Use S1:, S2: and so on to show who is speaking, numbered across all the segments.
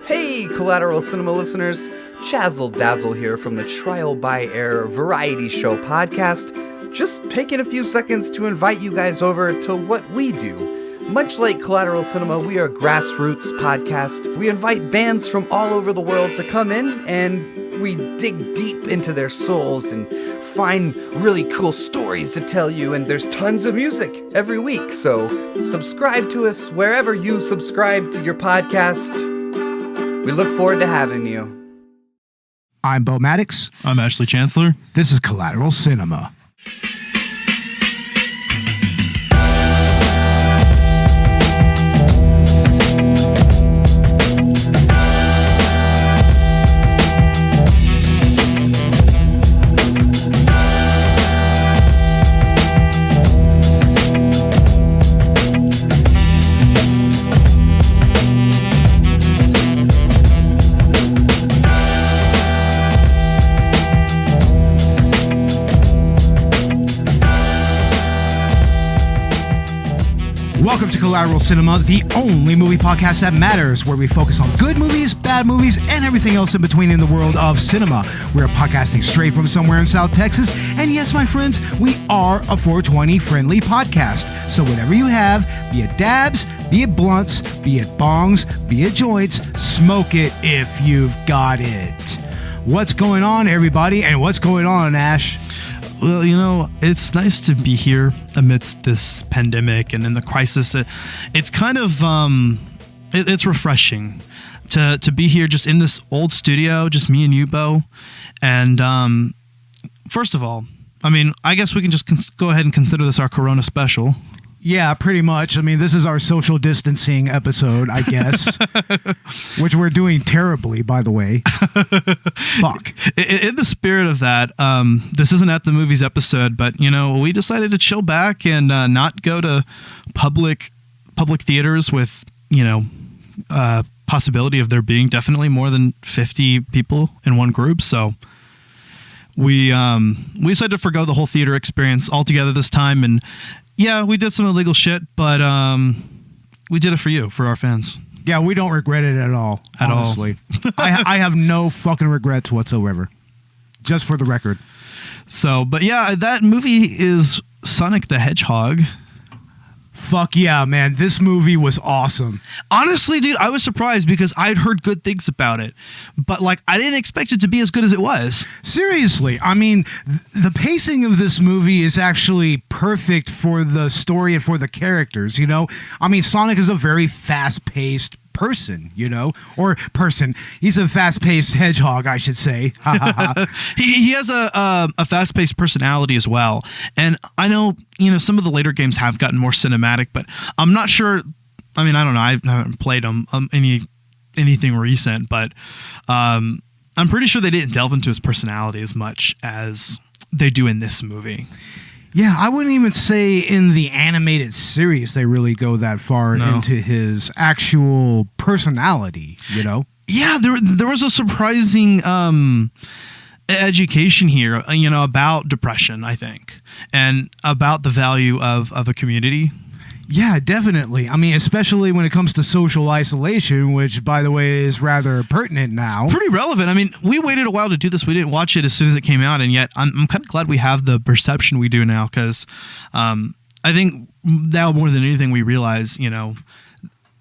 S1: Hey, Collateral Cinema listeners, Chazzle Dazzle here from the Trial by Air Variety Show podcast. Just taking a few seconds to invite you guys over to what we do. Much like Collateral Cinema, we are a grassroots podcast. We invite bands from all over the world to come in and we dig deep into their souls and find really cool stories to tell you, and there's tons of music every week. So subscribe to us wherever you subscribe to your podcast. We look forward to having you.
S2: I'm Beau Maddox.
S3: I'm Ashley Chancellor.
S2: This is Collateral Cinema. Welcome to Collateral Cinema, the only movie podcast that matters, where we focus on good movies, bad movies, and everything else in between in the world of cinema. We're podcasting straight from somewhere in South Texas, and yes, my friends, we are a 420-friendly podcast. So whatever you have, be it dabs, be it blunts, be it bongs, be it joints, smoke it if you've got it. What's going on, everybody, and what's going on, Ash?
S3: Well, you know, it's nice to be here amidst this pandemic and in the crisis. It's kind of, it's refreshing to be here just in this old studio, just me and you, Beau. And first of all, I mean, I guess we can just go ahead and consider this our Corona special.
S2: Yeah, pretty much. I mean, this is our social distancing episode, I guess, which we're doing terribly, by the way. Fuck.
S3: In the spirit of that, this isn't at the movies episode, but, you know, we decided to chill back and not go to public theaters with, you know, possibility of there being definitely more than 50 people in one group. So we decided to forgo the whole theater experience altogether this time. And yeah, we did some illegal shit, but we did it for you, for our fans.
S2: Yeah, we don't regret it at all, honestly. I have no fucking regrets whatsoever, just for the record.
S3: So, but yeah, that movie is Sonic the Hedgehog.
S2: Fuck yeah, man. This movie was awesome.
S3: Honestly, dude, I was surprised because I'd heard good things about it. But, like, I didn't expect it to be as good as it was.
S2: Seriously. I mean, the pacing of this movie is actually perfect for the story and for the characters, you know? I mean, Sonic is a very fast-paced person, you know, or person. He's a fast-paced hedgehog, I should say.
S3: He has a fast-paced personality as well. And I know, you know, some of the later games have gotten more cinematic, but I'm not sure. I mean, I don't know. I haven't played them anything recent, but I'm pretty sure they didn't delve into his personality as much as they do in this movie.
S2: Yeah, I wouldn't even say in the animated series they really go that far into his actual personality, you know?
S3: Yeah, there was a surprising education here, you know, about depression, I think, and about the value of a community.
S2: Yeah, definitely. I mean, especially when it comes to social isolation, which, by the way, is rather pertinent now.
S3: It's pretty relevant. I mean, we waited a while to do this. We didn't watch it as soon as it came out, and yet I'm kind of glad we have the perception we do now, because I think now more than anything we realize, you know,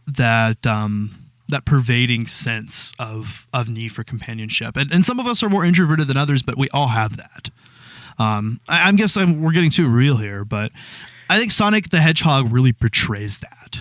S3: that that pervading sense of need for companionship. And some of us are more introverted than others, but we all have that. I guess we're getting too real here, but I think Sonic the Hedgehog really portrays that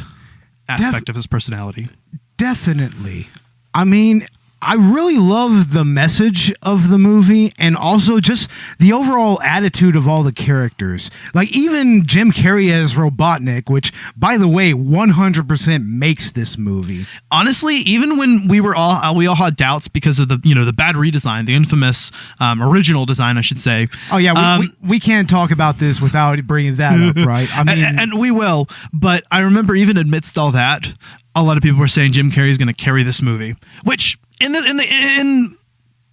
S3: aspect of his personality.
S2: Definitely. I mean, I really love the message of the movie and also just the overall attitude of all the characters. Like even Jim Carrey as Robotnik, which, by the way, 100% makes this movie.
S3: Honestly, even when we all had doubts because of the bad redesign, the infamous original design, I should say.
S2: Oh yeah, we can't talk about this without bringing that up, right? I mean,
S3: and we will. But I remember even amidst all that, a lot of people were saying Jim Carrey is going to carry this movie, which in the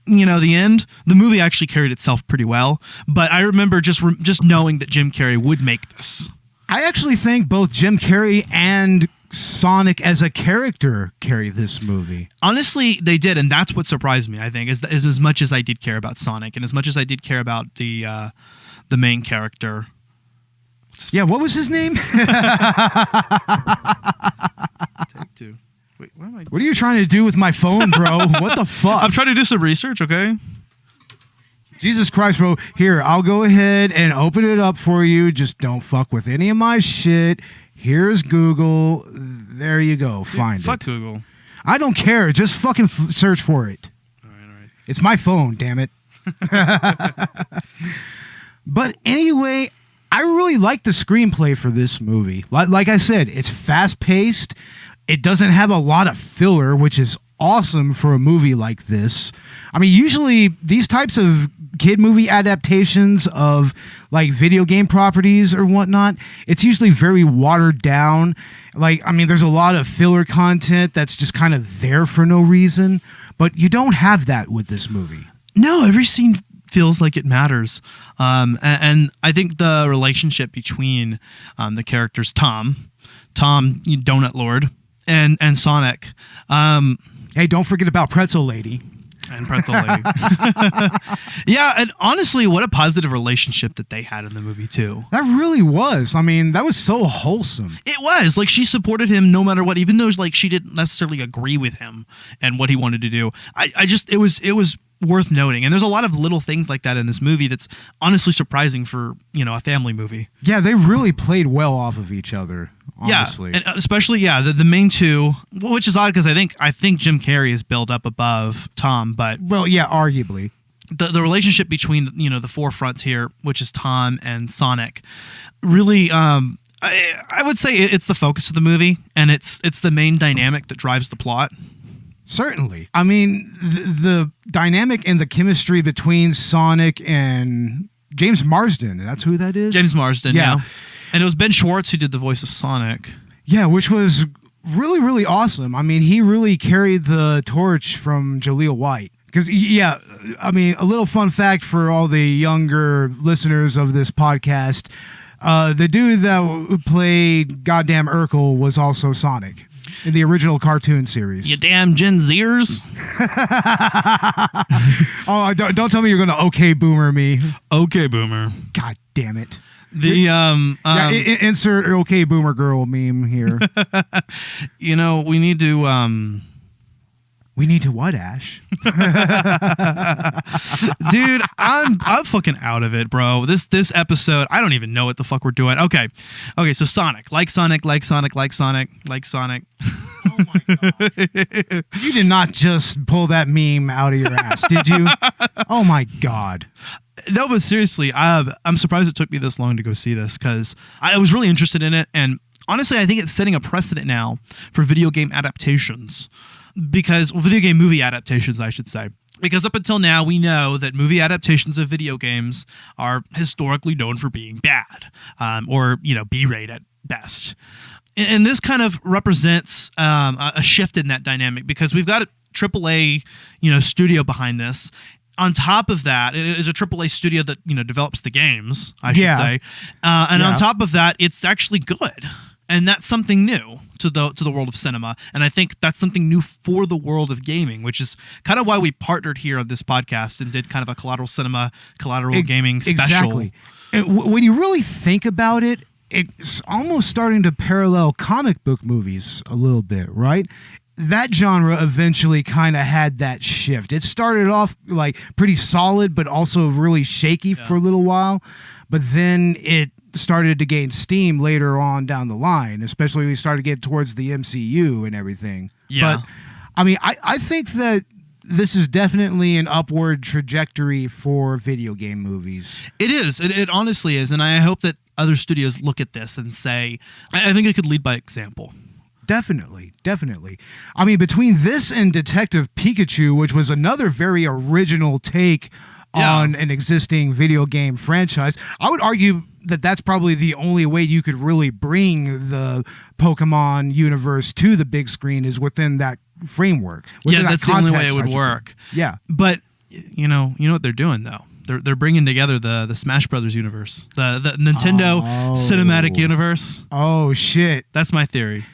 S3: end, the movie actually carried itself pretty well. But I remember just knowing that Jim Carrey would make this.
S2: I actually think both Jim Carrey and Sonic as a character carry this movie.
S3: Honestly, they did, and that's what surprised me, I think, is as much as I did care about Sonic, and as much as I did care about the main character.
S2: Yeah, what was his name?
S3: Take two. Wait, what am I?
S2: What are you trying to do with my phone, bro? What the fuck?
S3: I'm trying to do some research, okay?
S2: Jesus Christ, bro. Here, I'll go ahead and open it up for you. Just don't fuck with any of my shit. Here's Google. There you go. Find
S3: fuck
S2: it.
S3: Google.
S2: I don't care. Just fucking search for it.
S3: All right.
S2: It's my phone, damn it. But anyway, I really like the screenplay for this movie. Like I said, it's fast-paced. It doesn't have a lot of filler, which is awesome for a movie like this. I mean, usually these types of kid movie adaptations of like video game properties or whatnot, it's usually very watered down. Like, I mean, there's a lot of filler content that's just kind of there for no reason, but you don't have that with this movie.
S3: No, every scene feels like it matters. And I think the relationship between the characters, Tom, Donut Lord, and Sonic.
S2: Hey, don't forget about Pretzel Lady.
S3: And Pretzel Lady. Yeah, and honestly, what a positive relationship that they had in the movie, too.
S2: That really was. I mean, that was so wholesome.
S3: It was. Like, she supported him no matter what, even though, like, she didn't necessarily agree with him and what he wanted to do. It was worth noting. And there's a lot of little things like that in this movie that's honestly surprising for, a family movie.
S2: Yeah, they really played well off of each other, honestly.
S3: Yeah, and especially, the main two, which is odd because I think Jim Carrey is built up above Tom, but...
S2: Well, yeah, arguably.
S3: The relationship between, the forefront here, which is Tom and Sonic, really... I would say it's the focus of the movie, and it's the main dynamic that drives the plot.
S2: Certainly. I mean, the dynamic and the chemistry between Sonic and James Marsden, that's who that is?
S3: James Marsden, yeah. And it was Ben Schwartz who did the voice of Sonic.
S2: Yeah, which was really, really awesome. I mean, he really carried the torch from Jaleel White. Because, I mean, a little fun fact for all the younger listeners of this podcast, the dude that played goddamn Urkel was also Sonic in the original cartoon series.
S3: You damn Gen Zers.
S2: Oh, don't tell me you're going to okay boomer me.
S3: Okay boomer.
S2: God damn it. Insert okay boomer girl meme here.
S3: We need to...
S2: We need to what, Ash?
S3: Dude, I'm fucking out of it, bro. This episode, I don't even know what the fuck we're doing. Okay, so Sonic. Like Sonic.
S2: Oh my God. You did not just pull that meme out of your ass, did you? Oh my God.
S3: No, but seriously, I'm surprised it took me this long to go see this because I was really interested in it. And honestly, I think it's setting a precedent now for video game adaptations. Video game movie adaptations, I should say. Because up until now, we know that movie adaptations of video games are historically known for being bad, or B-rate at best. And this kind of represents a shift in that dynamic because we've got a AAA, studio behind this. On top of that, it is a AAA studio that develops the games, I should say. And on top of that, it's actually good. And that's something new to the world of cinema. And I think that's something new for the world of gaming, which is kind of why we partnered here on this podcast and did kind of a collateral gaming special.
S2: Exactly. And when you really think about it, it's almost starting to parallel comic book movies a little bit, right? That genre eventually kind of had that shift. It started off like pretty solid, but also really shaky for a little while. But then it started to gain steam later on down the line, especially when we started to get towards the MCU and everything.
S3: Yeah.
S2: But I mean, I think that this is definitely an upward trajectory for video game movies.
S3: It is. It honestly is. And I hope that other studios look at this and say, I think it could lead by example.
S2: Definitely. I mean, between this and Detective Pikachu, which was another very original take on an existing video game franchise, I would argue that that's probably the only way you could really bring the Pokemon universe to the big screen is within that framework.
S3: Yeah, that's the only way it would work.
S2: Yeah.
S3: But, you know what they're doing, though? They're bringing together the Smash Brothers universe, the Nintendo cinematic universe.
S2: Oh, shit.
S3: That's my theory.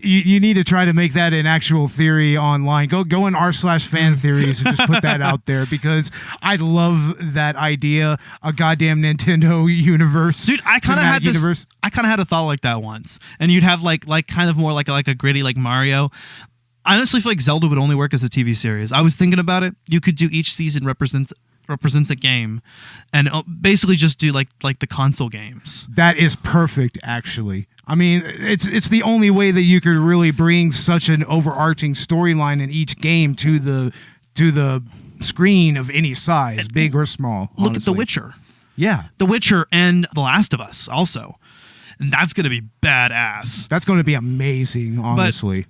S2: You need to try to make that an actual theory online. Go in r/fan theories and just put that out there, because I love that idea. A goddamn Nintendo universe.
S3: Dude, I kind of had this. I kind of had a thought like that once, and you'd have like kind of more like a gritty like Mario. I honestly feel like Zelda would only work as a TV series. I was thinking about it. You could do each season represents a game, and basically just do like the console games.
S2: That is perfect, actually. I mean, it's the only way that you could really bring such an overarching storyline in each game to the screen of any size, big or small.
S3: Look
S2: honestly.
S3: at The Witcher.
S2: Yeah.
S3: The Witcher and The Last of Us also. And that's going to be badass.
S2: That's going to be amazing, honestly.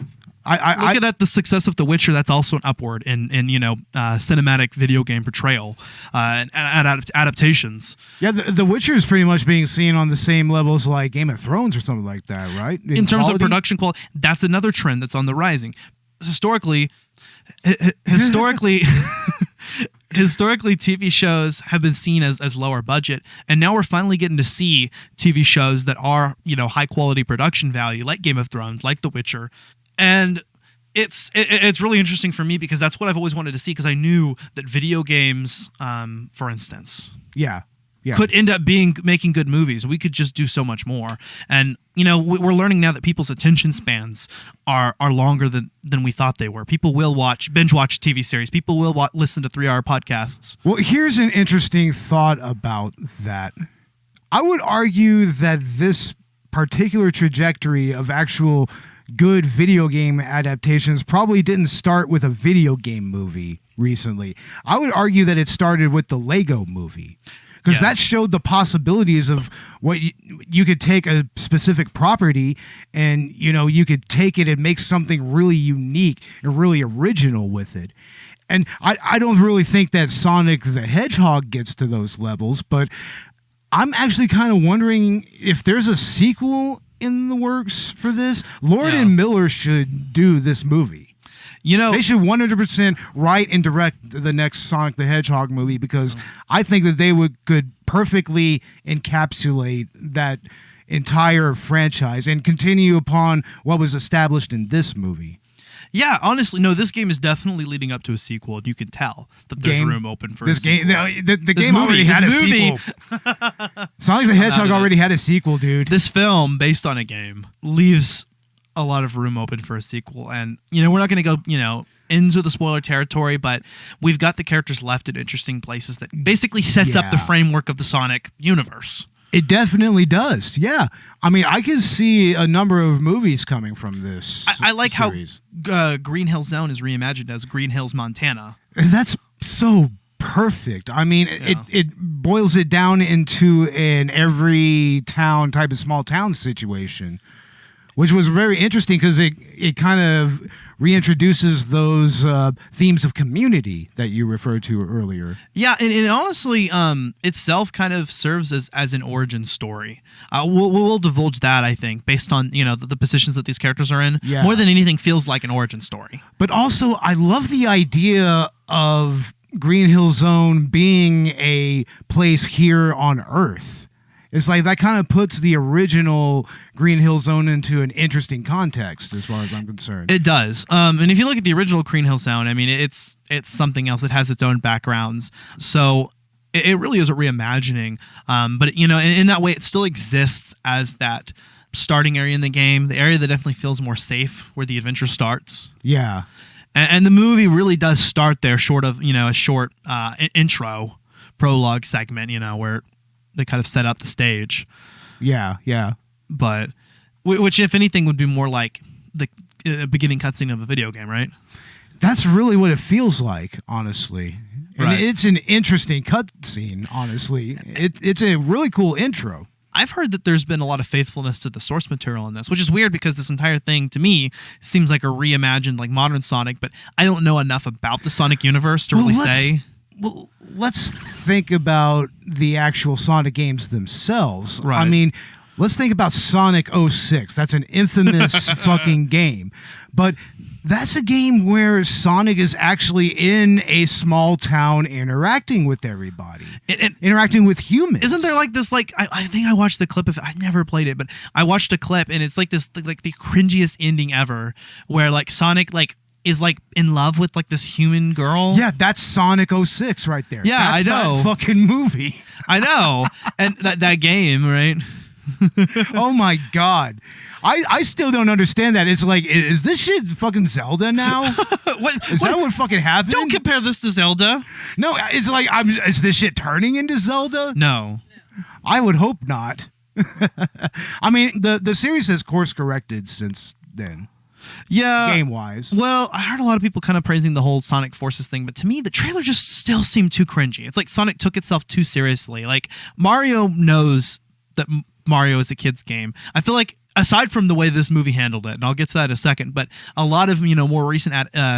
S3: Looking at the success of The Witcher, that's also an upward in cinematic video game portrayal and adaptations.
S2: Yeah, The Witcher is pretty much being seen on the same levels like Game of Thrones or something like that, right?
S3: In terms of production quality, that's another trend that's on the rising. Historically, TV shows have been seen as lower budget, and now we're finally getting to see TV shows that are, high quality production value, like Game of Thrones, like The Witcher. And it's really interesting for me because that's what I've always wanted to see, because I knew that video games, for instance, could end up making good movies. We could just do so much more. And, we're learning now that people's attention spans are longer than we thought they were. People will binge watch TV series. People will listen to 3-hour podcasts.
S2: Well, here's an interesting thought about that. I would argue that this particular trajectory of actual good video game adaptations probably didn't start with a video game movie recently. I would argue that it started with the Lego movie, because that showed the possibilities of what you could take a specific property and you could take it and make something really unique and really original with it. And I don't really think that Sonic the Hedgehog gets to those levels, but I'm actually kind of wondering if there's a sequel in the works for this. Lord and Miller should do this movie. They should 100% write and direct the next Sonic the Hedgehog movie, because I think that they could perfectly encapsulate that entire franchise and continue upon what was established in this movie.
S3: Yeah, honestly, no, this game is definitely leading up to a sequel, and you can tell that there's room open for this
S2: game. The game already had a sequel. Sonic the Hedgehog already had a sequel, dude.
S3: This film, based on a game, leaves a lot of room open for a sequel. And, we're not going to go, into the spoiler territory, but we've got the characters left in interesting places that basically sets up the framework of the Sonic universe.
S2: It definitely does. Yeah. I mean, I can see a number of movies coming from this.
S3: I like series. How Green Hill Zone is reimagined as Green Hills, Montana.
S2: That's so perfect. I mean, it boils it down into an every town type of small town situation, which was very interesting because it kind of reintroduces those themes of community that you referred to earlier.
S3: Yeah, and honestly, itself kind of serves as an origin story. We'll divulge that, I think, based on the positions that these characters are in. Yeah. More than anything, feels like an origin story.
S2: But also, I love the idea of Green Hill Zone being a place here on Earth. It's like that kind of puts the original Green Hill Zone into an interesting context, as far as I'm concerned.
S3: It does. And if you look at the original Green Hill Zone, I mean, it's something else. It has its own backgrounds. So it really is a reimagining. But, in that way, it still exists as that starting area in the game, the area that definitely feels more safe, where the adventure starts.
S2: Yeah.
S3: And the movie really does start there, short of, a short intro prologue segment, where they kind of set up the stage.
S2: Yeah.
S3: But, which if anything would be more like the beginning cutscene of a video game, right?
S2: That's really what it feels like, honestly. And
S3: right.
S2: It's an interesting cutscene, honestly. It's a really cool intro.
S3: I've heard that there's been a lot of faithfulness to the source material in this, which is weird because this entire thing, to me, seems like a reimagined, like modern Sonic, but I don't know enough about the Sonic universe to really say.
S2: Well, let's think about the actual Sonic games themselves.
S3: Right.
S2: I mean, let's think about Sonic 06. That's an infamous fucking game. But That's a game where Sonic is actually in a small town interacting with everybody. Interacting with humans.
S3: Isn't there like this, like, I think I watched the clip of it. I never played it, but I watched a clip and it's like this, like the cringiest ending ever where like Sonic like is like in love with like this human girl.
S2: Yeah, that's Sonic 06 right there.
S3: Yeah,
S2: that's
S3: I know.
S2: That fucking movie.
S3: I know. And that game, right?
S2: Oh my God. I still don't understand that. It's like, is this shit fucking Zelda now? Is that what fucking happened?
S3: Don't compare this to Zelda.
S2: No, it's like, is this shit turning into Zelda?
S3: No.
S2: I would hope not. I mean, the series has course corrected since then.
S3: Yeah.
S2: Game-wise.
S3: Well, I heard a lot of people kind of praising the whole Sonic Forces thing, but to me, the trailer just still seemed too cringy. It's like Sonic took itself too seriously. Like, Mario knows that Mario is a kid's game. I feel like, aside from the way this movie handled it, and I'll get to that in a second, but a lot of, more recent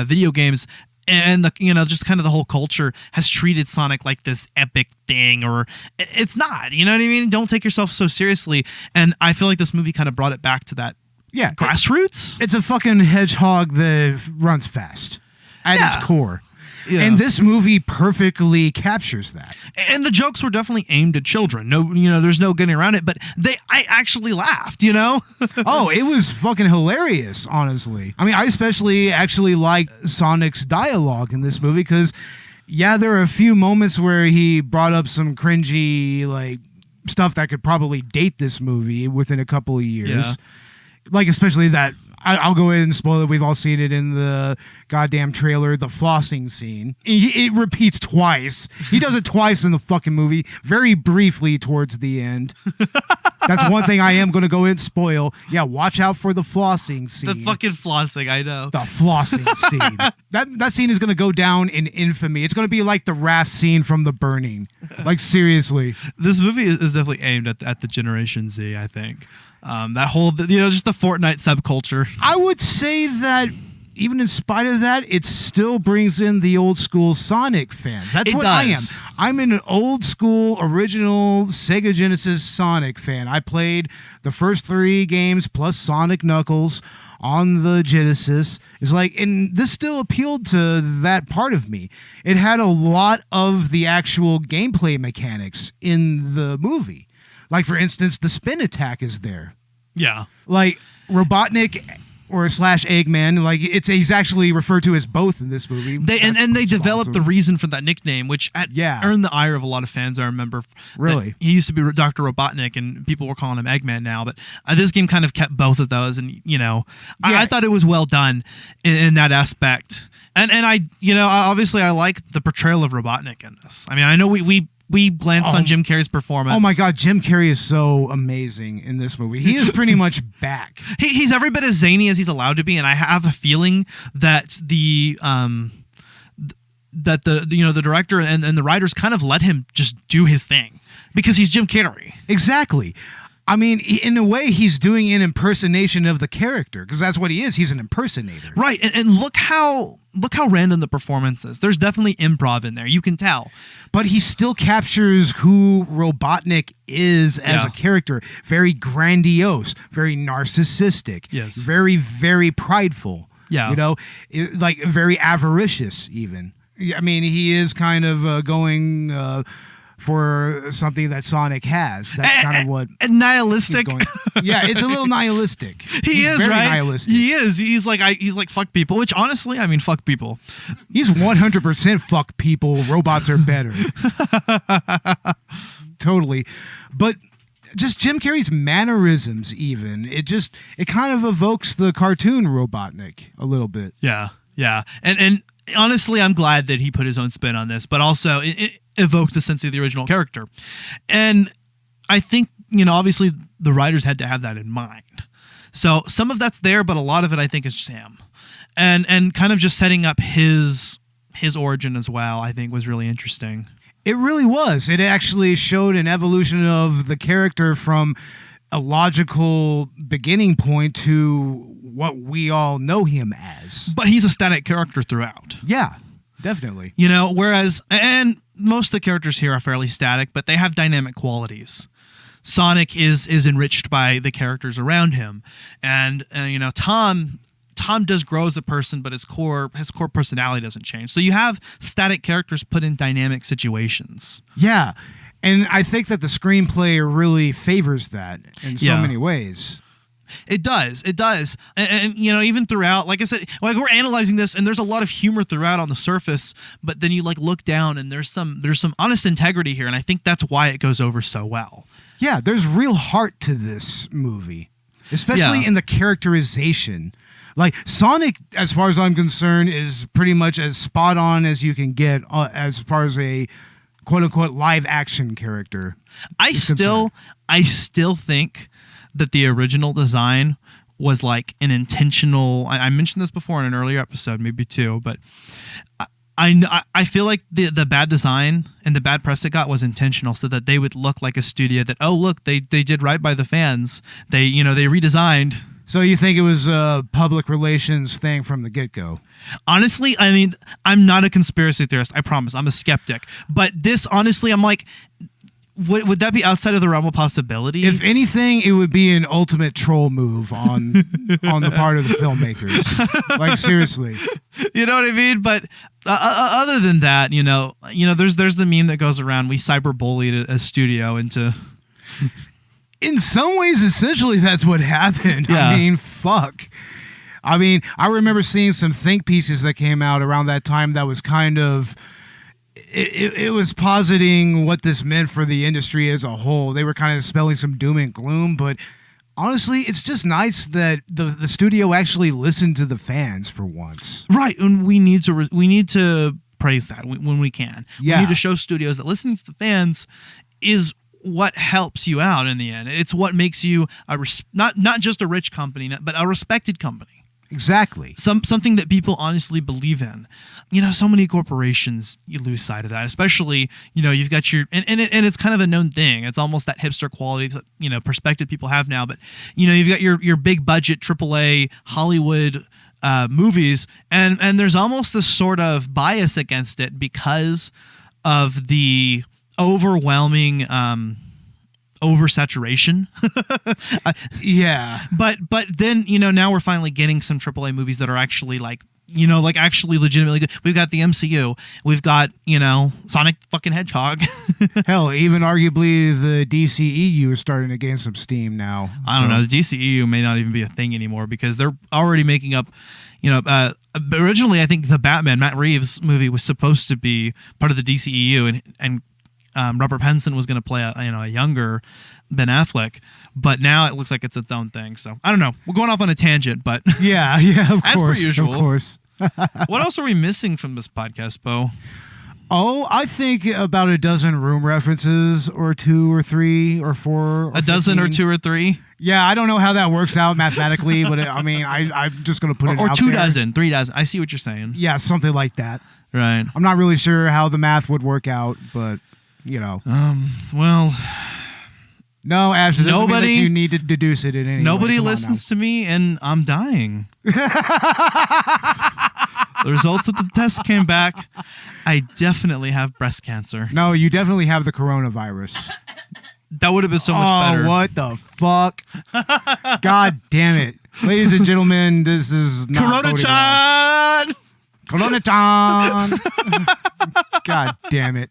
S3: video games and the, just kind of the whole culture has treated Sonic like this epic thing, or it's not, you know what I mean? Don't take yourself so seriously. And I feel like this movie kind of brought it back to that grassroots.
S2: It's a fucking hedgehog that runs fast at its core. Yeah. And this movie perfectly captures that.
S3: And the jokes were definitely aimed at children. No, there's no getting around it, but I actually laughed,
S2: Oh, it was fucking hilarious, honestly. I mean, I especially actually liked Sonic's dialogue in this movie because, there are a few moments where he brought up some cringy, like, stuff that could probably date this movie within a couple of years.
S3: Yeah.
S2: Like, especially that, I'll go ahead and spoil it. We've all seen it in the goddamn trailer, the flossing scene. It repeats twice. He does it twice in the fucking movie, very briefly towards the end. That's one thing I am going to go ahead and spoil. Yeah, watch out for the flossing scene.
S3: The fucking flossing, I know.
S2: The flossing scene. That scene is going to go down in infamy. It's going to be like the raft scene from The Burning. Like, seriously.
S3: This movie is definitely aimed at the Generation Z, I think. That whole, just the Fortnite subculture.
S2: I would say that even in spite of that, it still brings in the old school Sonic fans. That's what I am. I'm an old school, original Sega Genesis Sonic fan. I played the first 3 games plus Sonic Knuckles on the Genesis. It's like, and this still appealed to that part of me. It had a lot of the actual gameplay mechanics in the movie. Like, for instance, the spin attack is there.
S3: Yeah. Like,
S2: Robotnik or / Eggman, like, he's actually referred to as both in this movie.
S3: They developed the reason for that nickname, which earned the ire of a lot of fans, I remember.
S2: Really?
S3: He used to be Dr. Robotnik, and people were calling him Eggman now, but this game kind of kept both of those, and, I thought it was well done in that aspect. And I, obviously I like the portrayal of Robotnik in this. I mean, I know we glanced on Jim Carrey's performance.
S2: Oh my God, Jim Carrey is so amazing in this movie. He is pretty much back.
S3: He's every bit as zany as he's allowed to be, and I have a feeling that the director and the writers kind of let him just do his thing because he's Jim Carrey.
S2: Exactly. I mean, in a way, he's doing an impersonation of the character because that's what he is. He's an impersonator.
S3: Right. And look how random the performance is. There's definitely improv in there. You can tell.
S2: But he still captures who Robotnik is as a character. Very grandiose, very narcissistic.
S3: Yes.
S2: Very, very prideful.
S3: Yeah.
S2: Like very avaricious even. I mean, he is kind of going... for something that Sonic has. That's kind of what...
S3: And nihilistic.
S2: Yeah, it's a little nihilistic.
S3: He's
S2: very
S3: right?
S2: nihilistic.
S3: He is. He's like, fuck people, which honestly, I mean, fuck people.
S2: He's 100% fuck people. Robots are better. Totally. But just Jim Carrey's mannerisms even, it kind of evokes the cartoon Robotnik a little bit.
S3: Yeah, yeah. And honestly, I'm glad that he put his own spin on this, but also... It evoked a sense of the original character. And I think, obviously the writers had to have that in mind. So some of that's there, but a lot of it I think is just him. And kind of just setting up his origin as well, I think was really interesting.
S2: It really was. It actually showed an evolution of the character from a logical beginning point to what we all know him as.
S3: But he's a static character throughout.
S2: Yeah, definitely.
S3: Whereas, and most of the characters here are fairly static, but they have dynamic qualities. Sonic is enriched by the characters around him. And, Tom Tom does grow as a person, but his core personality doesn't change. So you have static characters put in dynamic situations.
S2: Yeah. And I think that the screenplay really favors that in so many ways.
S3: It does. And you know, even throughout, like I said, like we're analyzing this and there's a lot of humor throughout on the surface, but then you like look down and there's some honest integrity here. And I think that's why it goes over so well.
S2: Yeah. There's real heart to this movie, especially in the characterization. Like Sonic, as far as I'm concerned, is pretty much as spot on as you can get as far as a quote unquote live action character. I still
S3: think that the original design was like an intentional. I mentioned this before in an earlier episode, maybe two, but I feel like the bad design and the bad press it got was intentional, so that they would look like a studio that, oh look, they did right by the fans. They redesigned.
S2: So you think it was a public relations thing from the get-go?
S3: Honestly, I mean, I'm not a conspiracy theorist. I promise. I'm a skeptic. But this, honestly, I'm like, would that be outside of the realm of possibility?
S2: If anything, it would be an ultimate troll move on the part of the filmmakers. Like, seriously.
S3: You know what I mean? But other than that, you know, there's the meme that goes around. We cyberbullied a studio into.
S2: In some ways, essentially, that's what happened.
S3: Yeah.
S2: I mean, fuck. I mean, I remember seeing some think pieces that came out around that time that was kind of. It was positing what this meant for the industry as a whole. They were kind of spelling some doom and gloom, but honestly, it's just nice that the studio actually listened to the fans for once.
S3: Right, and we need to praise that when we can.
S2: Yeah.
S3: We need to show studios that listening to the fans is what helps you out in the end. It's what makes you not just a rich company, but a respected company.
S2: Exactly.
S3: Something that people honestly believe in. You know, so many corporations, you lose sight of that. Especially, you know, you've got your and it's kind of a known thing. It's almost that hipster quality that, you know, perspective people have now. But you know, you've got your big budget AAA Hollywood movies, and there's almost this sort of bias against it because of the overwhelming oversaturation.
S2: Yeah.
S3: But then, you know, now we're finally getting some AAA movies that are actually like, you know, like actually legitimately good. We've got the MCU. We've got, you know, Sonic fucking Hedgehog.
S2: Hell, even arguably the DCEU is starting to gain some steam now.
S3: I don't know. The DCEU may not even be a thing anymore because they're already making up, you know, originally I think the Batman, Matt Reeves movie was supposed to be part of the DCEU and Robert Pattinson was going to play a younger Ben Affleck, but now it looks like it's its own thing. So I don't know. We're going off on a tangent, but
S2: yeah, of
S3: as
S2: course,
S3: per usual.
S2: Of course.
S3: What else are we missing from this podcast, Beau?
S2: Oh, I think about a dozen Room references, or 2 or 3 or 4. Or
S3: a dozen
S2: 15.
S3: or 2 or 3.
S2: Yeah, I don't know how that works out mathematically, but I mean, I'm just going to put it out
S3: 2
S2: there.
S3: dozen, 3 dozen. I see what you're saying.
S2: Yeah, something like that.
S3: Right.
S2: I'm not really sure how the math would work out, but you know.
S3: Well.
S2: No, Ash, it doesn't mean that you need to deduce it in any way.
S3: Nobody listens to me, and I'm dying. The results of the test came back. I definitely have breast cancer.
S2: No, you definitely have the coronavirus.
S3: That would have been so much better.
S2: Oh, what the fuck? God damn it. Ladies and gentlemen, this is not
S3: Corona-chan!
S2: Corona-chan! God damn it.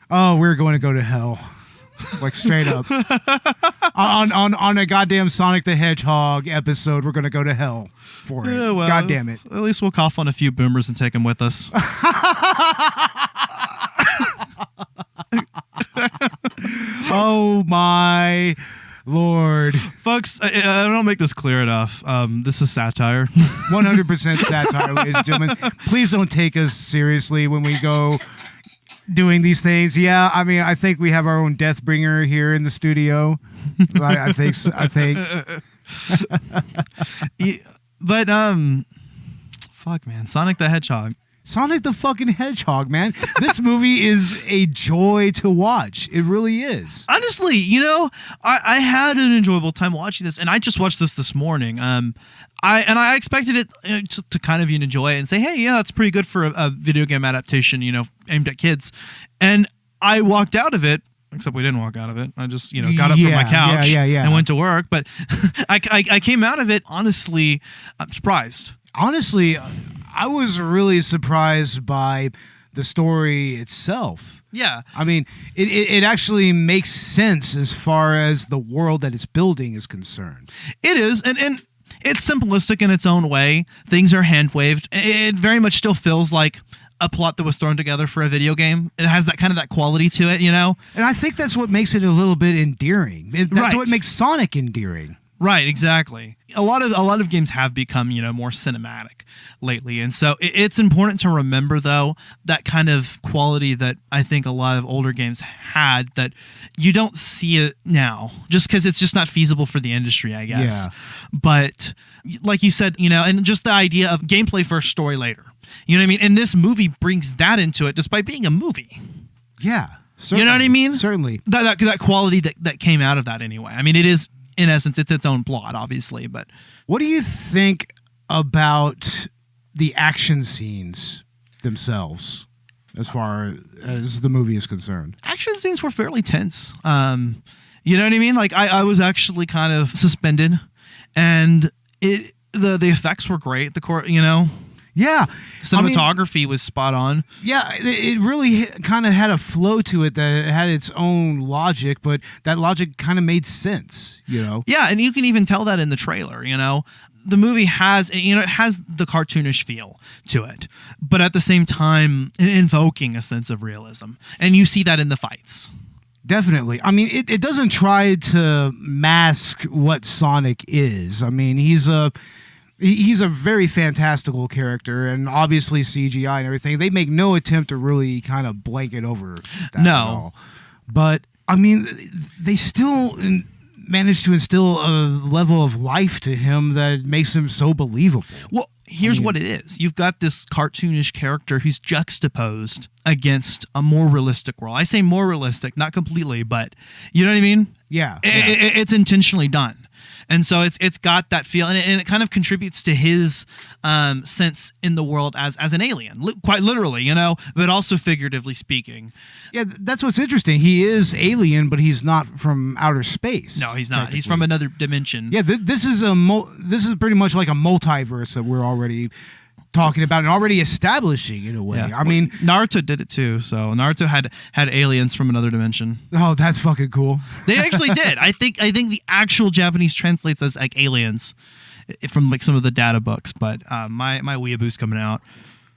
S2: Oh, we're going to go to hell. Like straight up. on a goddamn Sonic the Hedgehog episode, we're going to go to hell for it. Yeah, well, God damn it.
S3: At least we'll cough on a few boomers and take them with us.
S2: Oh my Lord.
S3: Folks, I don't make this clear enough. This is satire.
S2: 100% satire, ladies and gentlemen. Please don't take us seriously when we go doing these things. Yeah, I mean, I think we have our own Deathbringer here in the studio. I think.
S3: But fuck, man, Sonic the Hedgehog.
S2: Sonic the fucking Hedgehog, man. This movie is a joy to watch. It really is.
S3: Honestly, you know, I had an enjoyable time watching this, and I just watched this morning. I expected it to kind of enjoy it and say, hey, yeah, that's pretty good for a video game adaptation, you know, aimed at kids. And I walked out of it except we didn't walk out of it. I just, got up from my couch and went to work. But I came out of it, honestly, I'm surprised.
S2: Honestly, I was really surprised by the story itself.
S3: Yeah.
S2: I mean, it actually makes sense as far as the world that it's building is concerned.
S3: It is, and it's simplistic in its own way. Things are hand-waved. It very much still feels like a plot that was thrown together for a video game. It has that kind of that quality to it, And
S2: I think that's what makes it a little bit endearing. That's what makes Sonic endearing.
S3: Right, exactly. A lot of games have become, more cinematic lately. And so it's important to remember, though, that kind of quality that I think a lot of older games had that you don't see it now just because it's just not feasible for the industry, I guess.
S2: Yeah.
S3: But like you said, and just the idea of gameplay first, story later. You know what I mean? And this movie brings that into it despite being a movie.
S2: Yeah. Certainly.
S3: You know what I mean?
S2: Certainly.
S3: That quality that came out of that anyway. I mean, it is... In essence, it's its own plot, obviously, but...
S2: What do you think about the action scenes themselves, as far as the movie is concerned?
S3: Action scenes were fairly tense. You know what I mean? Like, I was actually kind of suspended, and the effects were great.
S2: Yeah.
S3: Cinematography was spot on.
S2: Yeah, it really kind of had a flow to it that had its own logic, but that logic kind of made sense,
S3: Yeah, and you can even tell that in the trailer, The movie has, it has the cartoonish feel to it, but at the same time invoking a sense of realism. And you see that in the fights.
S2: Definitely. I mean, it doesn't try to mask what Sonic is. I mean, he's a very fantastical character, and obviously CGI and everything. They make no attempt to really kind of blanket over that at all. But, I mean, they still manage to instill a level of life to him that makes him so believable.
S3: Well, here's what it is. You've got this cartoonish character who's juxtaposed against a more realistic world. I say more realistic, not completely, but you know what I mean?
S2: Yeah.
S3: It's intentionally done. And so it's got that feel, and it kind of contributes to his sense in the world as an alien, quite literally, but also figuratively speaking.
S2: Yeah, that's what's interesting. He is alien, but he's not from outer space.
S3: No, he's not. He's from another dimension.
S2: Yeah, this is pretty much like a multiverse that we're already talking about and already establishing in a way.
S3: Yeah.
S2: I mean,
S3: Naruto did it too. So Naruto had aliens from another dimension.
S2: Oh, that's fucking cool.
S3: They actually did. I think the actual Japanese translates as like aliens from like some of the data books, but my weeaboo's coming out.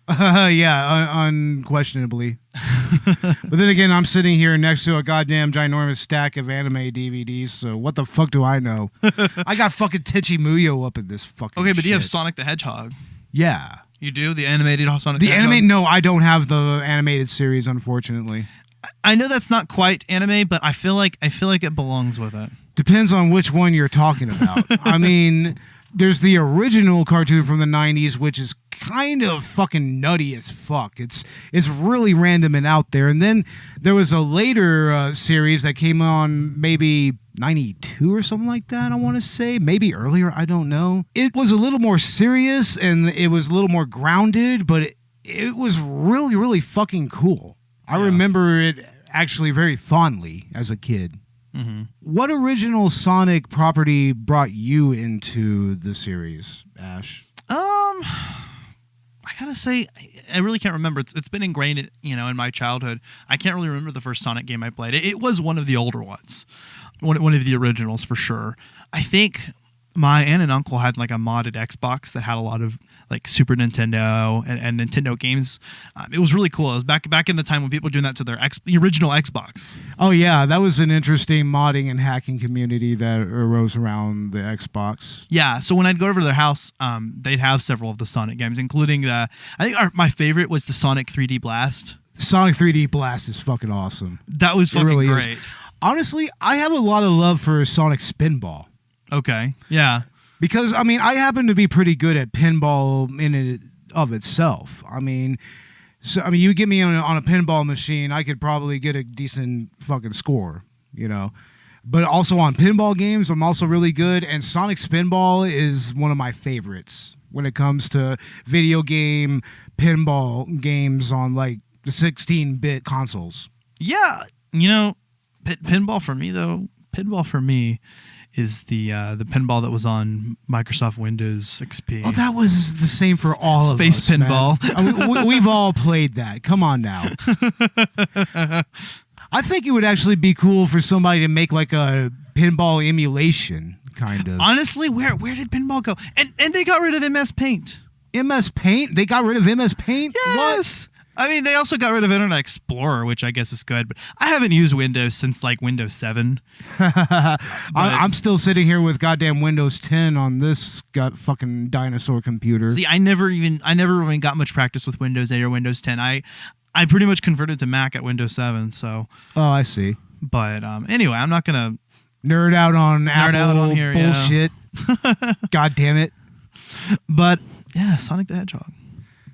S2: Yeah, unquestionably. But then again, I'm sitting here next to a goddamn ginormous stack of anime DVDs, so what the fuck do I know? I got fucking Tenchi Muyo up in this fucking
S3: Okay, but do you have
S2: shit.
S3: Sonic the Hedgehog?
S2: Yeah.
S3: You do? The animated Sonic the Hedgehog?
S2: No, I don't have the animated series, unfortunately.
S3: I know that's not quite anime, but I feel like it belongs with it.
S2: Depends on which one you're talking about. I mean, there's the original cartoon from the 90s, which is kind of fucking nutty as fuck. It's really random and out there. And then there was a later series that came on maybe 92 or something like that, I want to say. Maybe earlier, I don't know. It was a little more serious and it was a little more grounded, but it was really, really fucking cool. I remember it actually very fondly as a kid. Mm-hmm. What original Sonic property brought you into the series, Ash?
S3: I gotta say, I really can't remember. It's been ingrained, in my childhood. I can't really remember the first Sonic game I played. It was one of the older ones, one of the originals for sure. I think my aunt and uncle had like a modded Xbox that had a lot of like Super Nintendo and Nintendo games. It was really cool. It was back in the time when people were doing that to their the original Xbox.
S2: Oh yeah, that was an interesting modding and hacking community that arose around the Xbox.
S3: Yeah, so when I'd go over to their house, they'd have several of the Sonic games, including my favorite was the Sonic 3D Blast.
S2: Sonic 3D Blast is fucking awesome.
S3: That was fucking
S2: really
S3: great.
S2: Is. Honestly, I have a lot of love for Sonic Spinball.
S3: Okay, yeah.
S2: Because, I mean, I happen to be pretty good at pinball in and of itself. I mean, you get me on a pinball machine, I could probably get a decent fucking score, But also on pinball games, I'm also really good. And Sonic Spinball is one of my favorites when it comes to video game pinball games on, like, the 16-bit consoles.
S3: Yeah, Pinball for me though. Pinball for me is the pinball that was on Microsoft Windows XP.
S2: Oh, that was the same for all of us.
S3: Space pinball.
S2: I mean, we've all played that. Come on now. I think it would actually be cool for somebody to make like a pinball emulation, kind of.
S3: Honestly, where did pinball go? And they got rid of MS Paint.
S2: MS Paint? They got rid of MS Paint?
S3: Yes. What? I mean, they also got rid of Internet Explorer, which I guess is good, but I haven't used Windows since like Windows 7.
S2: I'm still sitting here with goddamn Windows 10 on this fucking dinosaur computer.
S3: See, I never even got much practice with Windows 8 or Windows 10. I pretty much converted to Mac at Windows 7, so.
S2: Oh, I see.
S3: But anyway, I'm not gonna
S2: nerd out on Apple
S3: here,
S2: bullshit. Yeah. God damn it.
S3: But yeah, Sonic the Hedgehog.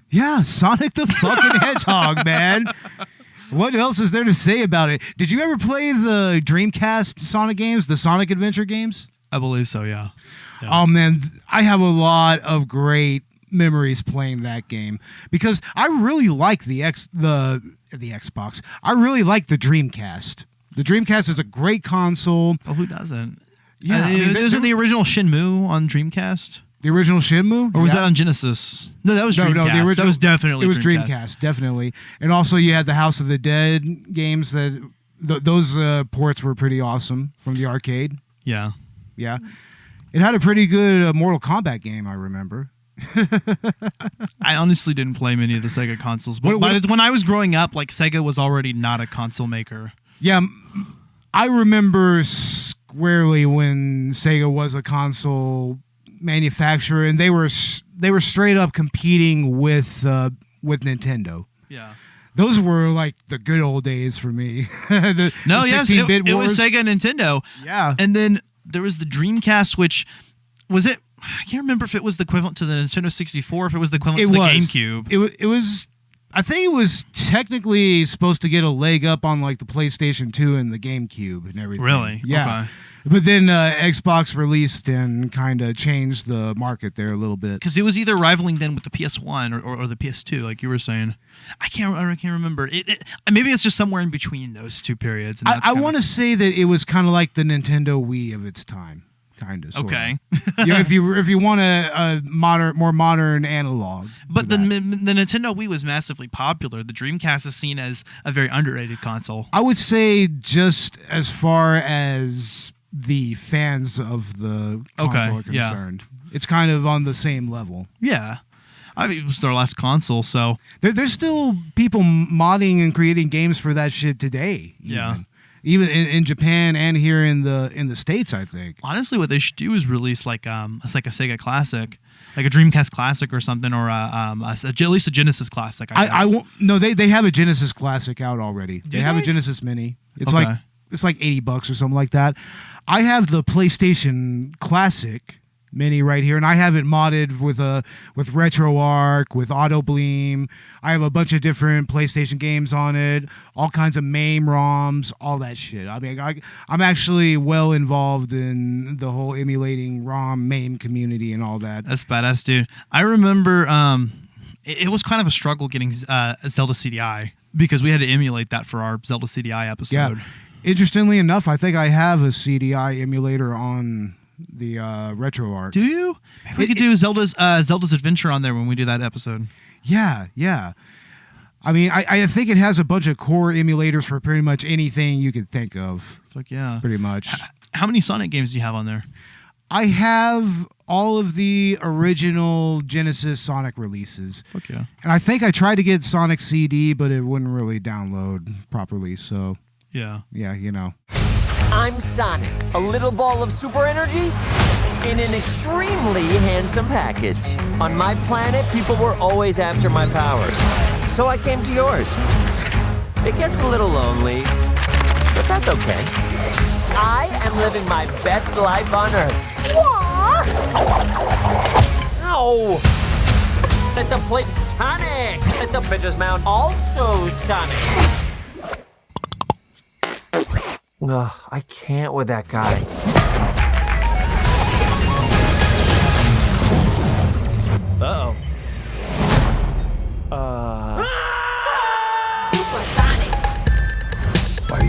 S2: Yeah, Sonic the fucking Hedgehog, man. What else is there to say about it? Did you ever play the Dreamcast Sonic games, the Sonic Adventure games?
S3: I believe so, yeah.
S2: Oh, man, I have a lot of great memories playing that game because I really like the Xbox. I really like the Dreamcast. The Dreamcast is a great console.
S3: Oh, who doesn't?
S2: Yeah,
S3: isn't the original Shenmue on Dreamcast?
S2: The original Shenmue?
S3: Or was that on Genesis? No, that was Dreamcast. No, the original, that was definitely
S2: It was Dreamcast, definitely. And also you had the House of the Dead games that those ports were pretty awesome from the arcade.
S3: Yeah.
S2: Yeah. It had a pretty good Mortal Kombat game, I remember.
S3: I honestly didn't play many of the Sega consoles, but when I was growing up, like Sega was already not a console maker.
S2: Yeah, I remember squarely when Sega was a console manufacturer, and they were straight up competing with Nintendo.
S3: Yeah,
S2: those were like the good old days for me. It
S3: was Sega and Nintendo.
S2: Yeah,
S3: and then there was the Dreamcast, which was it. I can't remember if it was the equivalent to the Nintendo 64, if it was the equivalent to the GameCube.
S2: It was. I think it was technically supposed to get a leg up on like the PlayStation 2 and the GameCube and everything.
S3: Really?
S2: Yeah.
S3: Okay.
S2: But then Xbox released and kind of changed the market there a little bit.
S3: Because it was either rivaling then with the PS1 or the PS2, like you were saying. I can't remember. Maybe it's just somewhere in between those two periods. And
S2: I want to say that it was kind of like the Nintendo Wii of its time. Kind of.
S3: Okay.
S2: If you want a more modern analog.
S3: But the Nintendo Wii was massively popular. The Dreamcast is seen as a very underrated console.
S2: I would say just as far as the fans of the console are concerned. Yeah. It's kind of on the same level.
S3: Yeah. I mean, it was their last console, so.
S2: There's still people modding and creating games for that shit today. Even in Japan and here in the States, I think.
S3: Honestly, what they should do is release like a Sega Classic, like a Dreamcast Classic or something, or at least a Genesis Classic. I
S2: won't. No, they have a Genesis Classic out already. They have a Genesis Mini. It's like $80 or something like that. I have the PlayStation Classic Mini right here, and I have it modded with RetroArch, with Auto Bleem. I have a bunch of different PlayStation games on it, all kinds of MAME ROMs, all that shit. I mean, I'm actually well involved in the whole emulating ROM MAME community and all that.
S3: That's badass, dude. I remember it was kind of a struggle getting Zelda CDI because we had to emulate that for our Zelda CDI episode.
S2: Yeah. Interestingly enough, I think I have a CDI emulator on the RetroArch.
S3: Do you? Maybe we could do Zelda's Adventure on there when we do that episode.
S2: Yeah. I mean, I think it has a bunch of core emulators for pretty much anything you could think of.
S3: Like, yeah.
S2: Pretty much.
S3: How many Sonic games do you have on there?
S2: I have all of the original Genesis Sonic releases.
S3: Fuck yeah.
S2: And I think I tried to get Sonic CD, but it wouldn't really download properly, so...
S3: Yeah,
S2: you know.
S4: I'm Sonic, a little ball of super energy in an extremely handsome package. On my planet, people were always after my powers, so I came to yours. It gets a little lonely, but that's okay. I am living my best life on Earth. What? Ow! Let the plate Sonic! Let the bitches mount also Sonic! Ugh, I can't with that guy. Uh-oh.
S5: Super Sonic!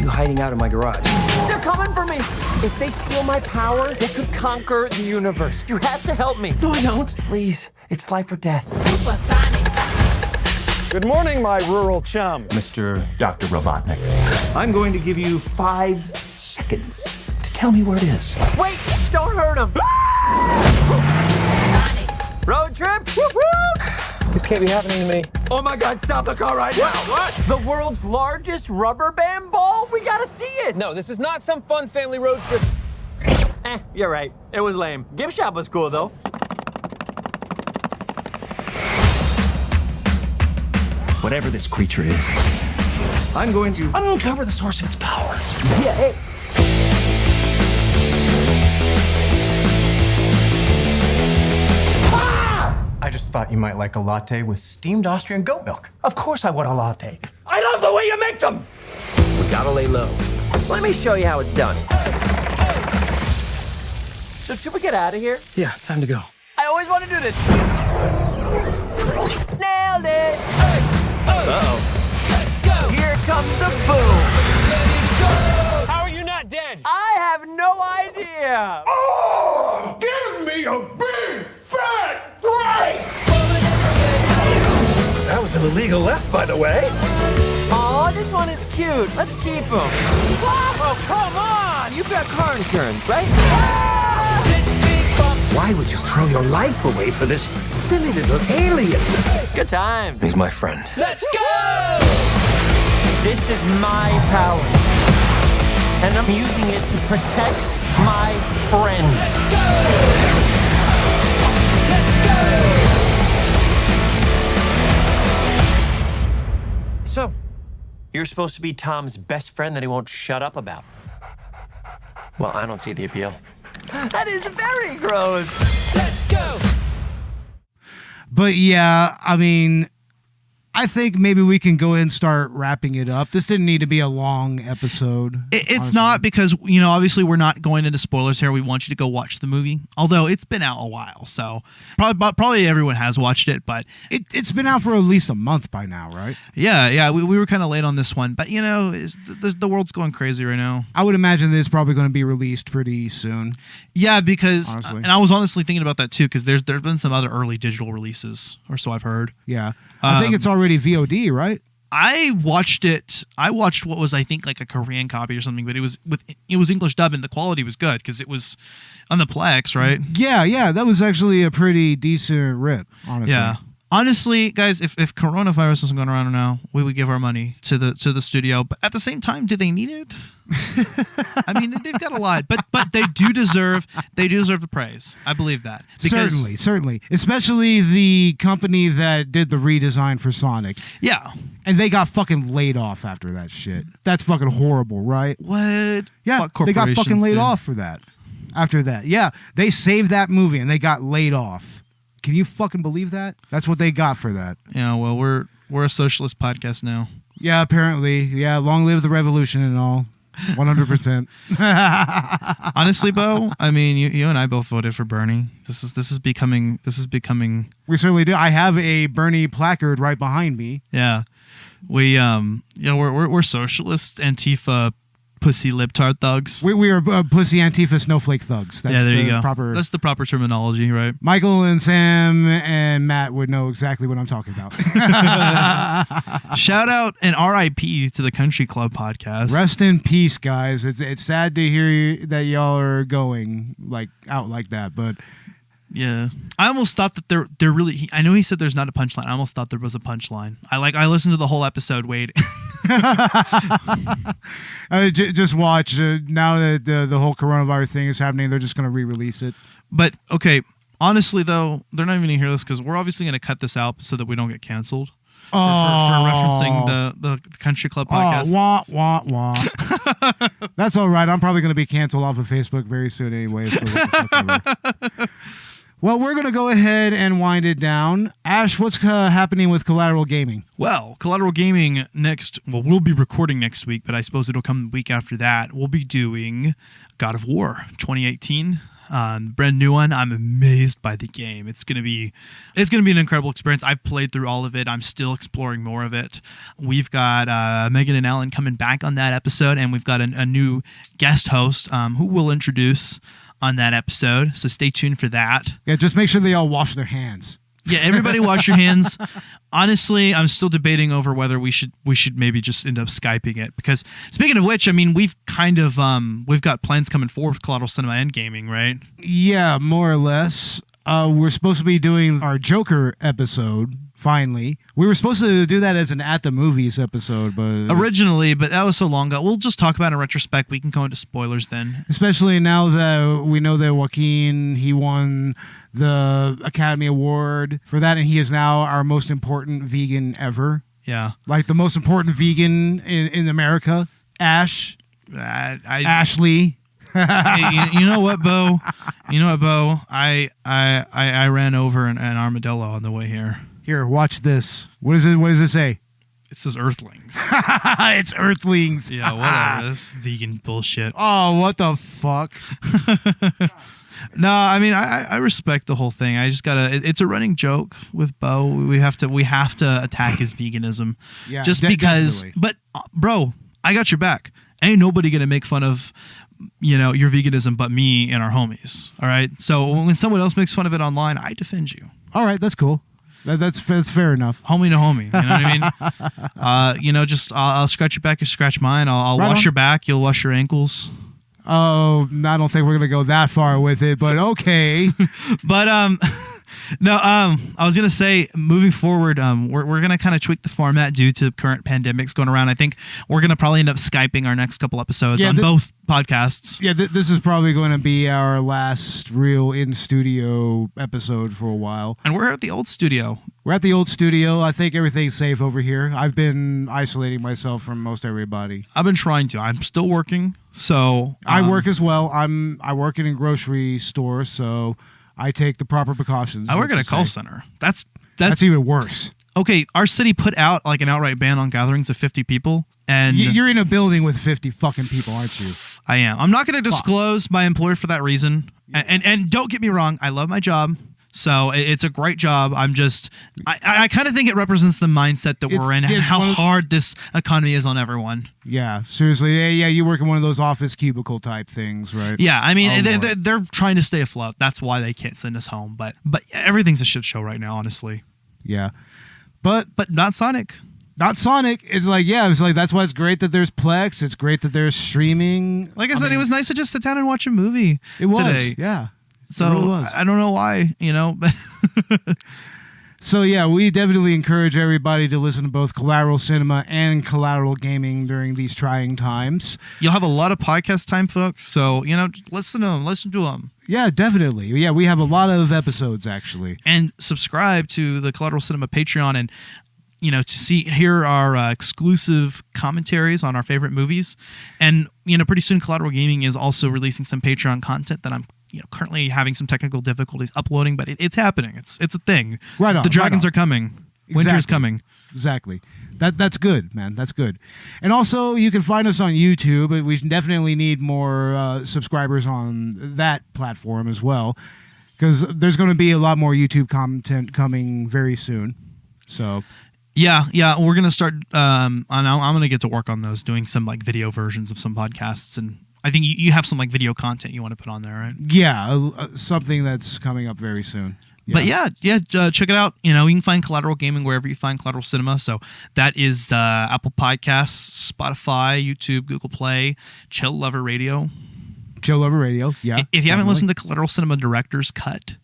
S5: you hiding out in my garage?
S4: They're coming for me! If they steal my power, they could conquer the universe. You have to help me.
S5: No, I don't.
S4: Please, it's life or death.
S6: Good morning, my rural chum.
S5: Mr. Dr. Robotnik. I'm going to give you 5 seconds to tell me where it is.
S4: Wait! Don't hurt him! Road trip? Whoop, whoop.
S5: This can't be happening to me.
S4: Oh my God, stop the car right now! What? The world's largest rubber band ball? We gotta see it!
S5: No, this is not some fun family road trip.
S4: You're right. It was lame. Gift shop was cool, though.
S5: Whatever this creature is, I'm going to uncover the source of its power.
S4: Yeah, hey.
S7: I just thought you might like a latte with steamed Austrian goat milk.
S5: Of course I want a latte. I love the way you make them!
S4: We gotta lay low. Let me show you how it's done. So should we get out of here?
S5: Yeah, time to go.
S4: I always want to do this. Nailed it! Uh-oh. Let's go! Here comes the boom!
S6: How are you not dead?
S4: I have no idea!
S6: Oh, give me a big fat break!
S5: That was an illegal left, by the way.
S4: Aw, this one is cute. Let's keep him. Oh, come on! You've got car insurance, right?
S5: Why would you throw your life away for this silly little alien?
S4: Good time.
S5: He's my friend.
S4: Let's go! This is my power. And I'm using it to protect my friends. Let's go! So, you're supposed to be Tom's best friend that he won't shut up about. Well, I don't see the appeal. That is very gross. Let's go!
S2: But yeah, I mean, I think maybe we can go ahead and start wrapping it up. This didn't need to be a long episode.
S3: It's
S2: honestly.
S3: not, because, you know, obviously we're not going into spoilers here. We want you to go watch the movie, although it's been out a while, so probably everyone has watched it, but
S2: It's been out for at least a month by now, right?
S3: yeah, we were kind of late on this one, but you know, the world's going crazy right now.
S2: I would imagine that it's probably going to be released pretty soon.
S3: Yeah, because
S2: Honestly.
S3: and I was honestly thinking about that too, because there's been some other early digital releases, or so I've heard.
S2: Yeah. I think it's already VOD, right?
S3: I watched what was, I think, like a Korean copy or something, but it was English dub, and the quality was good because it was on the Plex, right?
S2: Yeah, that was actually a pretty decent rip, honestly.
S3: Yeah. Honestly, guys, if coronavirus wasn't going around now, we would give our money to the studio. But at the same time, do they need it? I mean, they've got a lot, but they do deserve the praise. I believe that. Because,
S2: Certainly. Especially the company that did the redesign for Sonic.
S3: yeah.
S2: And they got fucking laid off after that shit. That's fucking horrible, right?
S3: What?
S2: Yeah,
S3: Fuck
S2: they got fucking
S3: corporations,
S2: laid
S3: dude.
S2: off for that. After that. Yeah, they saved that movie and they got laid off. Can you fucking believe that? That's what they got for that.
S3: Yeah, well, we're a socialist podcast now.
S2: Yeah, apparently. Yeah, long live the revolution and all. 100%.
S3: Honestly, Beau, I mean, you and I both voted for Bernie. This is becoming.
S2: We certainly do. I have a Bernie placard right behind me.
S3: Yeah, we're socialist, Antifa, pussy libtard thugs.
S2: We are pussy Antifa snowflake thugs. That's
S3: yeah, there you
S2: the
S3: go. That's the proper terminology, right?
S2: Michael and Sam and Matt would know exactly what I'm talking about.
S3: Shout out and RIP to the Country Club podcast.
S2: Rest in peace, guys. It's sad to hear that y'all are going out like that, but
S3: yeah, I almost thought that they're really. I know he said there's not a punchline. I almost thought there was a punchline. I listened to the whole episode. Wait.
S2: Just watch. Now that the whole coronavirus thing is happening, they're just going to re-release it.
S3: But okay, honestly though, they're not even going to hear this because we're obviously going to cut this out so that we don't get canceled for referencing the Country Club podcast.
S2: Wah. That's all right. I'm probably going to be canceled off of Facebook very soon anyway. So what the fuck ever. Well, we're going to go ahead and wind it down. Ash, what's happening with Collateral Gaming?
S3: Well, Collateral Gaming we'll be recording next week, but I suppose it'll come the week after that. We'll be doing God of War 2018. brand new one. I'm amazed by the game. It's gonna be an incredible experience. I've played through all of it. I'm still exploring more of it. We've got Megan and Alan coming back on that episode, and we've got a new guest host who we'll introduce on that episode. So stay tuned for that.
S2: Yeah, just make sure they all wash their hands.
S3: Yeah, everybody wash your hands. Honestly, I'm still debating over whether we should maybe just end up Skyping it, because speaking of which, I mean, we've kind of we've got plans coming forward with Collateral Cinema and Gaming, right?
S2: Yeah, more or less. We're supposed to be doing our Joker episode. Finally, we were supposed to do that as an At the Movies episode, but
S3: originally, but that was so long ago. We'll just talk about it in retrospect. We can go into spoilers then.
S2: Especially now that we know that Joaquin, he won the Academy Award for that, and he is now our most important vegan ever.
S3: Yeah,
S2: like the most important vegan in America. Ashley.
S3: Hey, you know what, Beau? I ran over an armadillo on the way here.
S2: Here, watch this. What is it? What does it say?
S3: It says Earthlings.
S2: It's Earthlings.
S3: Yeah, whatever. This vegan bullshit.
S2: Oh, what the fuck?
S3: No, I mean, I respect the whole thing. I just gotta. It's a running joke with Beau. We have to attack his veganism.
S2: Yeah,
S3: just because.
S2: Definitely.
S3: But bro, I got your back. Ain't nobody gonna make fun of, your veganism but me and our homies. All right. So when someone else makes fun of it online, I defend you.
S2: All right, that's cool. That's fair enough.
S3: Homie to homie. You know what I mean? Just I'll scratch your back, you scratch mine. I'll
S2: right
S3: wash
S2: on.
S3: your back, you'll wash your ankles.
S2: Oh, I don't think we're gonna go that far with it, but okay.
S3: But no, I was gonna say, moving forward, we're gonna kind of tweak the format due to current pandemics going around. I think we're gonna probably end up Skyping our next couple episodes on both podcasts.
S2: Yeah, this is probably going to be our last real in-studio episode for a while.
S3: And we're at the old studio.
S2: We're at the old studio. I think everything's safe over here. I've been isolating myself from most everybody.
S3: I've been trying to. I'm still working, so
S2: I work as well. I work in a grocery store, so I take the proper precautions.
S3: I work at a call center. That's
S2: even worse.
S3: Okay, our city put out like an outright ban on gatherings of 50 people, and
S2: you're in a building with 50 fucking people, aren't you?
S3: I am. I'm not going to disclose my employer for that reason. And don't get me wrong, I love my job. So it's a great job. I'm just, I kind of think it represents the mindset that we're in and how hard this economy is on everyone.
S2: Yeah, seriously. Yeah, you work in one of those office cubicle type things, right?
S3: Yeah, I mean, they're trying to stay afloat. That's why they can't send us home. But everything's a shit show right now, honestly.
S2: Yeah. But
S3: not Sonic.
S2: Not Sonic. It's like, that's why it's great that there's Plex. It's great that there's streaming.
S3: Like I said, it was nice to just sit down and watch a movie.
S2: It was,
S3: today.
S2: Yeah.
S3: So
S2: really was.
S3: I don't know why,
S2: So yeah, we definitely encourage everybody to listen to both Collateral Cinema and Collateral Gaming during these trying times.
S3: You'll have a lot of podcast time, folks. So, listen to them.
S2: Yeah, definitely. Yeah, we have a lot of episodes actually.
S3: And subscribe to the Collateral Cinema Patreon and to hear our exclusive commentaries on our favorite movies. And, pretty soon Collateral Gaming is also releasing some Patreon content that I'm currently having some technical difficulties uploading, but it's happening. It's a thing.
S2: Right on.
S3: The dragons are coming. Winter's coming.
S2: Exactly. That's good, man. That's good. And also, you can find us on YouTube. We definitely need more subscribers on that platform as well, because there's going to be a lot more YouTube content coming very soon. So.
S3: Yeah, we're gonna start. I'm gonna get to work on those, doing some like video versions of some podcasts, and I think you have some like video content you want to put on there, right?
S2: Yeah, something that's coming up very soon. Yeah.
S3: But check it out. You can find Collateral Gaming wherever you find Collateral Cinema. So that is Apple Podcasts, Spotify, YouTube, Google Play, Chill Lover Radio.
S2: Yeah.
S3: If you haven't listened to Collateral Cinema Director's Cut,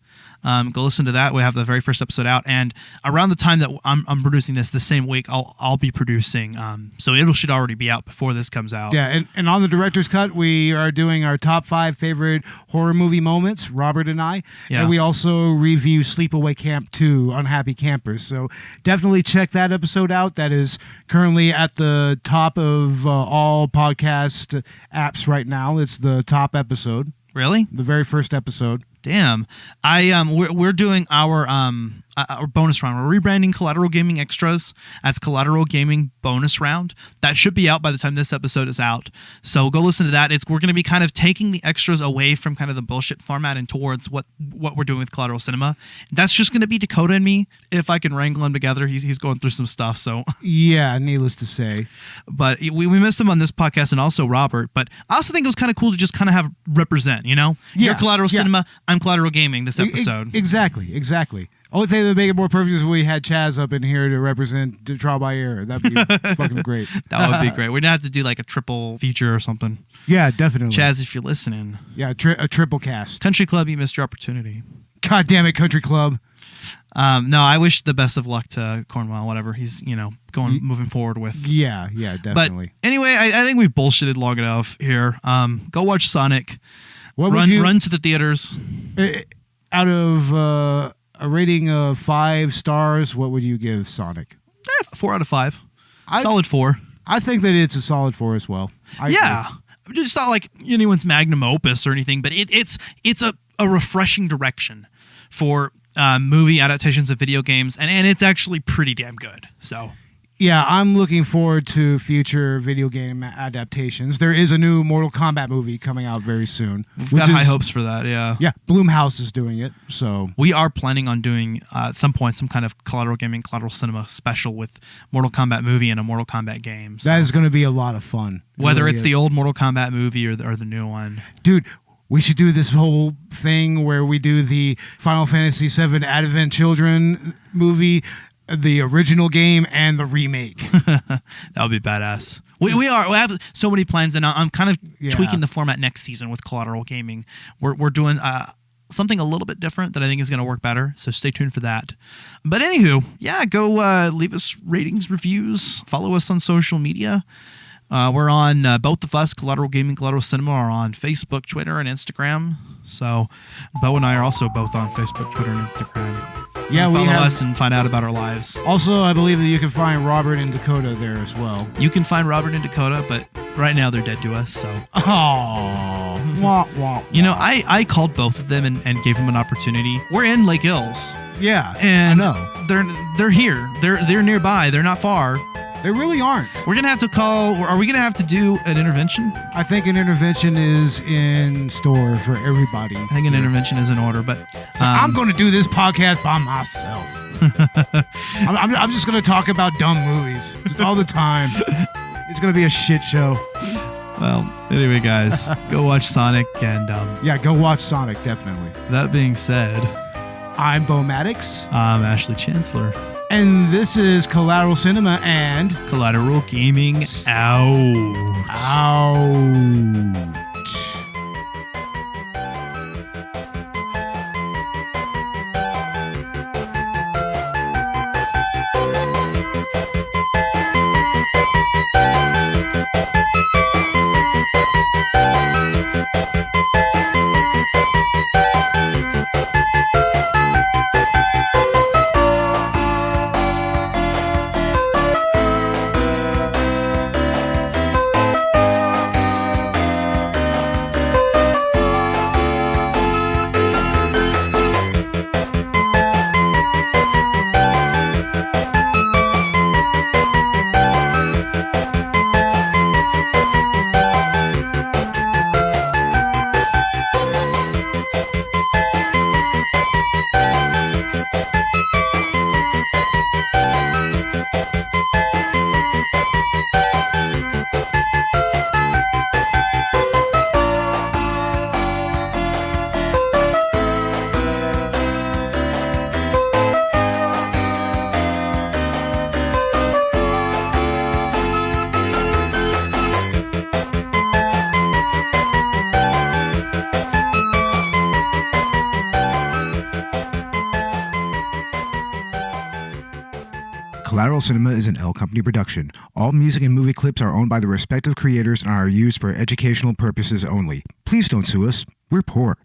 S3: go listen to that. We have the very first episode out, and around the time that I'm producing this, the same week I'll be producing. So it should already be out before this comes out.
S2: Yeah, and on the director's cut, we are doing our top 5 favorite horror movie moments, Robert and I.
S3: Yeah.
S2: And we also review Sleepaway Camp 2, Unhappy Campers. So definitely check that episode out. That is currently at the top of all podcast apps right now. It's the top episode.
S3: Really?
S2: The very first episode.
S3: Damn. We're doing our or bonus round. We're rebranding Collateral Gaming Extras as Collateral Gaming Bonus Round. That should be out by the time this episode is out. So go listen to that. We're going to be kind of taking the extras away from kind of the bullshit format and towards what we're doing with Collateral Cinema. That's just going to be Dakota and me. If I can wrangle him together, he's going through some stuff. So
S2: yeah, needless to say.
S3: But we missed him on this podcast, and also Robert. But I also think it was kind of cool to just kind of have represent, you know? You're Collateral Cinema, I'm Collateral Gaming this episode.
S2: Exactly. Only thing that would make it more perfect is if we had Chaz up in here to represent the Trial by Error. That'd be fucking great.
S3: That would be great. We'd have to do like a triple feature or something.
S2: Yeah, definitely.
S3: Chaz, if you're listening.
S2: Yeah, a triple cast.
S3: Country Club, you missed your opportunity.
S2: God damn it, Country Club.
S3: No, I wish the best of luck to Cornwell, whatever he's, moving forward with.
S2: Yeah, definitely.
S3: But anyway, I think we've bullshitted long enough here. Go watch Sonic. Run to the theaters.
S2: Out of a rating of 5 stars, what would you give Sonic?
S3: 4 out of 5. Solid 4.
S2: I think that it's a solid 4 as well.
S3: It's not like anyone's magnum opus or anything, but it's a refreshing direction for movie adaptations of video games, and it's actually pretty damn good. So
S2: yeah, I'm looking forward to future video game adaptations. There is a new Mortal Kombat movie coming out very soon.
S3: We've got high hopes for that, yeah.
S2: Yeah, Blumhouse is doing it, so...
S3: We are planning on doing, at some point, some kind of Collateral Gaming, Collateral Cinema special with Mortal Kombat movie and a Mortal Kombat game. So.
S2: That is going to be a lot of fun.
S3: Whether it's the old Mortal Kombat movie or the new one.
S2: Dude, we should do this whole thing where we do the Final Fantasy VII Advent Children movie, the original game, and the remake.
S3: That would be badass. We have so many plans, and I'm kind of tweaking the format next season with Collateral Gaming. We're doing something a little bit different that I think is going to work better, so stay tuned for that. But anywho, go leave us ratings, reviews, follow us on social media. We're on both of us, Collateral Gaming, Collateral Cinema, are on Facebook, Twitter, and Instagram. So Beau and I are also both on Facebook, Twitter, and Instagram.
S2: Yeah,
S3: follow us and find out about our lives.
S2: Also, I believe that you can find Robert and Dakota there as well.
S3: You can find Robert and Dakota, but right now they're dead to us, so.
S2: Oh. Wah, wah.
S3: I called both of them and gave them an opportunity. We're in Lake Hills.
S2: Yeah,
S3: and
S2: I know.
S3: They're here. They're nearby. They're not far.
S2: They really aren't.
S3: We're going to have to call... Are we going to have to do an intervention?
S2: I think an intervention is in store for everybody.
S3: I think an intervention is in order, but...
S2: So I'm going to do this podcast by myself. I'm just going to talk about dumb movies just all the time. It's going to be a shit show.
S3: Well, anyway, guys, go watch Sonic and...
S2: yeah, go watch Sonic, definitely.
S3: That being said...
S2: I'm Beau Maddox.
S3: I'm Ashley Chancellor.
S2: And this is Collateral Cinema and
S3: Collateral Gaming. Ouch.
S2: Ouch. Collateral Cinema is an L Company production. All music and movie clips are owned by the respective creators and are used for educational purposes only. Please don't sue us. We're poor.